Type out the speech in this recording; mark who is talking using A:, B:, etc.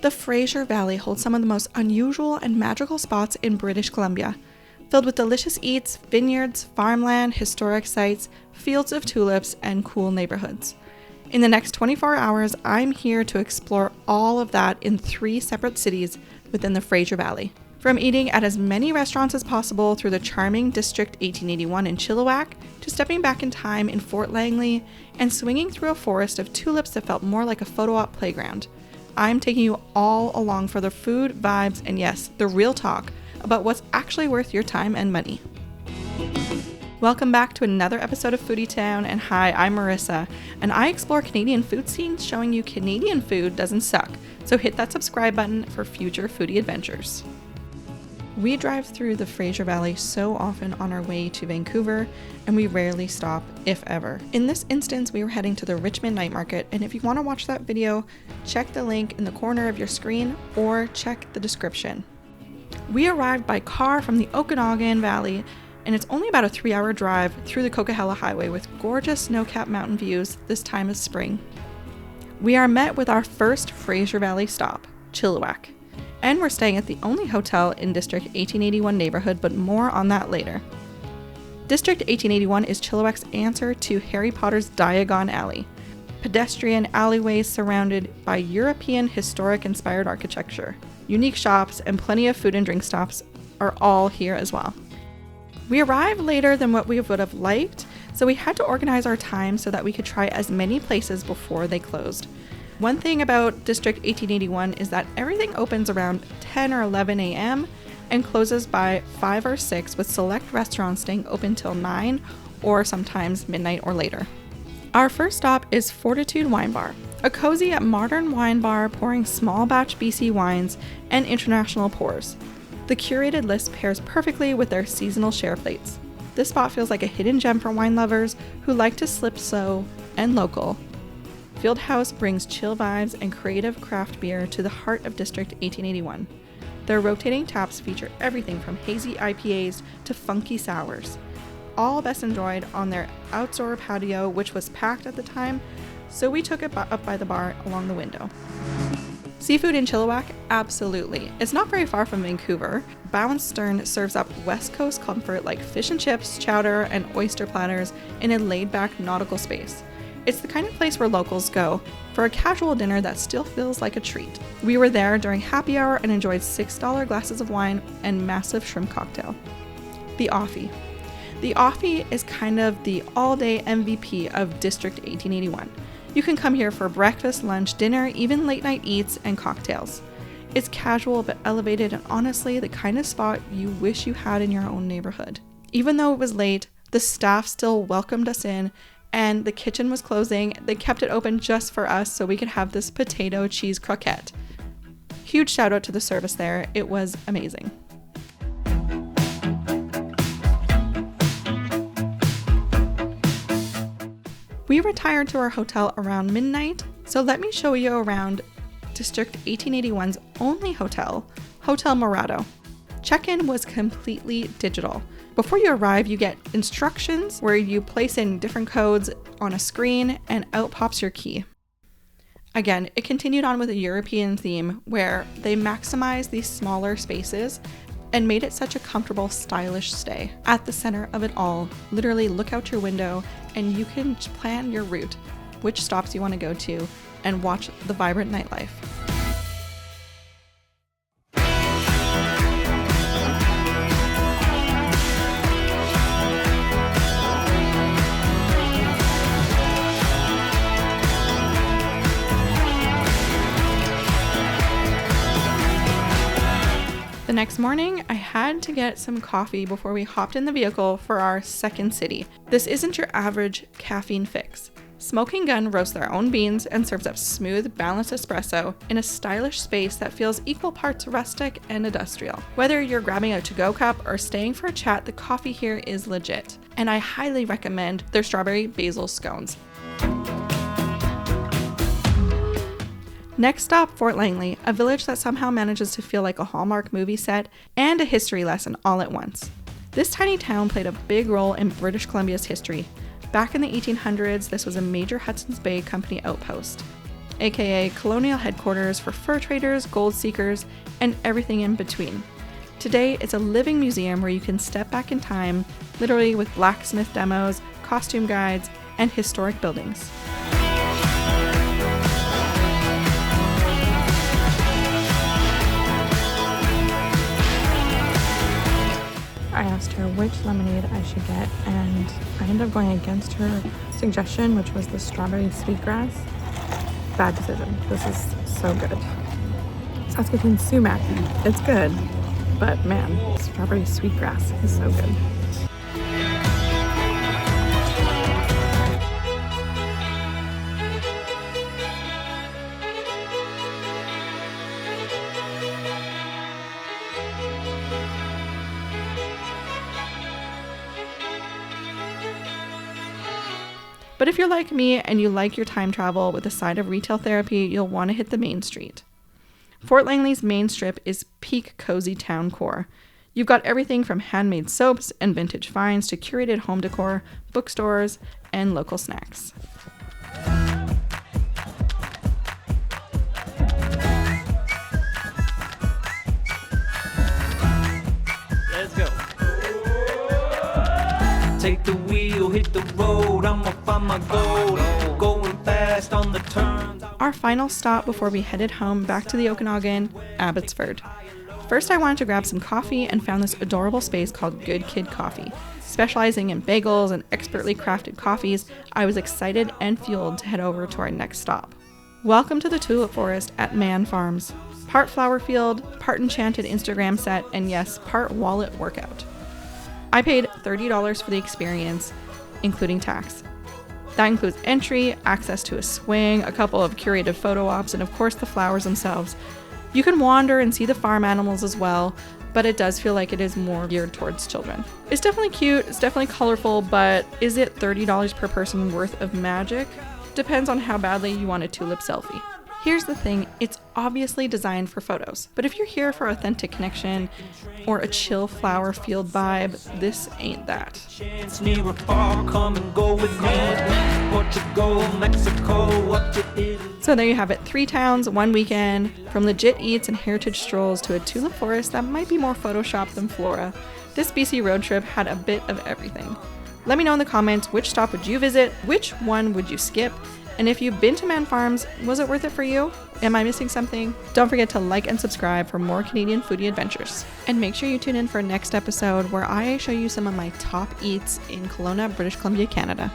A: The Fraser Valley holds some of the most unusual and magical spots in British Columbia, filled with delicious eats, vineyards, farmland, historic sites, fields of tulips, and cool neighborhoods. In the next 24 hours, I'm here to explore all of that in 3 separate cities within the Fraser Valley. From eating at as many restaurants as possible through the charming District 1881 in Chilliwack, to stepping back in time in Fort Langley, and swinging through a forest of tulips that felt more like a photo op playground. I'm taking you all along for the food, vibes, and yes, the real talk about what's actually worth your time and money. Welcome back to another episode of Foodie Town, and hi, I'm Marissa, and I explore Canadian food scenes showing you Canadian food doesn't suck, so hit that subscribe button for future foodie adventures. We drive through the Fraser Valley so often on our way to Vancouver, and we rarely stop, if ever. In this instance, we were heading to the Richmond Night Market, and if you want to watch that video, check the link in the corner of your screen or check the description. We arrived by car from the Okanagan Valley, and it's only about a 3-hour drive through the Coquihalla Highway with gorgeous snow-capped mountain views this time of spring. We are met with our first Fraser Valley stop, Chilliwack. And we're staying at the only hotel in District 1881 neighborhood, but more on that later. District 1881 is Chilliwack's answer to Harry Potter's Diagon Alley, pedestrian alleyways surrounded by European historic-inspired architecture. Unique shops and plenty of food and drink stops are all here as well. We arrived later than what we would have liked, so we had to organize our time so that we could try as many places before they closed. One thing about District 1881 is that everything opens around 10 or 11 a.m. and closes by 5 or 6, with select restaurants staying open till 9 or sometimes midnight or later. Our first stop is Fortitude Wine Bar, a cozy modern wine bar pouring small batch BC wines and international pours. The curated list pairs perfectly with their seasonal share plates. This spot feels like a hidden gem for wine lovers who like to slip slow and local. Fieldhouse brings chill vibes and creative craft beer to the heart of District 1881. Their rotating taps feature everything from hazy IPAs to funky sours, all best enjoyed on their outdoor patio, which was packed at the time, so we took it up by the bar along the window. Seafood in Chilliwack? Absolutely. It's not very far from Vancouver. Bow and Stern serves up West Coast comfort like fish and chips, chowder, and oyster platters in a laid-back nautical space. It's the kind of place where locals go for a casual dinner that still feels like a treat. We were there during happy hour and enjoyed $6 glasses of wine and massive shrimp cocktail. The Offy. The Offy is kind of the all-day MVP of District 1881. You can come here for breakfast, lunch, dinner, even late-night eats and cocktails. It's casual but elevated, and honestly the kind of spot you wish you had in your own neighborhood. Even though it was late, the staff still welcomed us in, and the kitchen was closing. They kept it open just for us so we could have this potato cheese croquette. Huge shout out to the service there. It was amazing. We retired to our hotel around midnight, so let me show you around District 1881's only hotel, Hotel Morado. Check-in was completely digital. Before you arrive, you get instructions where you place in different codes on a screen and out pops your key. Again, it continued on with a European theme where they maximized these smaller spaces and made it such a comfortable, stylish stay. At the center of it all, literally look out your window and you can plan your route, which stops you want to go to, and watch the vibrant nightlife. The next morning, I had to get some coffee before we hopped in the vehicle for our second city. This isn't your average caffeine fix. Smoking Gun roasts their own beans and serves up smooth, balanced espresso in a stylish space that feels equal parts rustic and industrial. Whether you're grabbing a to-go cup or staying for a chat, the coffee here is legit. And I highly recommend their strawberry basil scones. Next stop, Fort Langley, a village that somehow manages to feel like a Hallmark movie set and a history lesson all at once. This tiny town played a big role in British Columbia's history. Back in the 1800s, this was a major Hudson's Bay Company outpost. aka colonial headquarters for fur traders, gold seekers, and everything in between. Today, it's a living museum where you can step back in time, literally with blacksmith demos, costume guides, and historic buildings. I asked her which lemonade I should get, and I ended up going against her suggestion, which was the strawberry sweetgrass. Bad decision. This is so good. Saskatoon sumac, it's good, but man, strawberry sweetgrass is so good. But if you're like me and you like your time travel with a side of retail therapy, you'll want to hit the main street. Fort Langley's main strip is peak cozy town core. You've got everything from handmade soaps and vintage finds to curated home decor, bookstores, and local snacks.
B: Let's go. Take the wheel, hit the road, I'ma find my goal. Going fast on the turns.
A: Our final stop before we headed home back to the Okanagan, Abbotsford. First, I wanted to grab some coffee and found this adorable space called Good Kid Coffee. Specializing in bagels and expertly crafted coffees, I was excited and fueled to head over to our next stop. Welcome to the tulip forest at Maan Farms. Part flower field, part enchanted Instagram set, and yes, part wallet workout. I paid $30 for the experience, including tax. That includes entry, access to a swing, a couple of curated photo ops, and of course the flowers themselves. You can wander and see the farm animals as well, but it does feel like it is more geared towards children. It's definitely cute, it's definitely colorful, but is it $30 per person worth of magic? Depends on how badly you want a tulip selfie. Here's the thing, it's obviously designed for photos, but if you're here for authentic connection or a chill flower field vibe, this ain't that. So there you have it, 3 towns, 1 weekend, from legit eats and heritage strolls to a tulip forest that might be more photoshopped than flora. This BC road trip had a bit of everything. Let me know in the comments which stop would you visit, which one would you skip, and if you've been to Maan Farms, was it worth it for you? Am I missing something? Don't forget to like and subscribe for more Canadian foodie adventures. And make sure you tune in for next episode where I show you some of my top eats in Kelowna, British Columbia, Canada.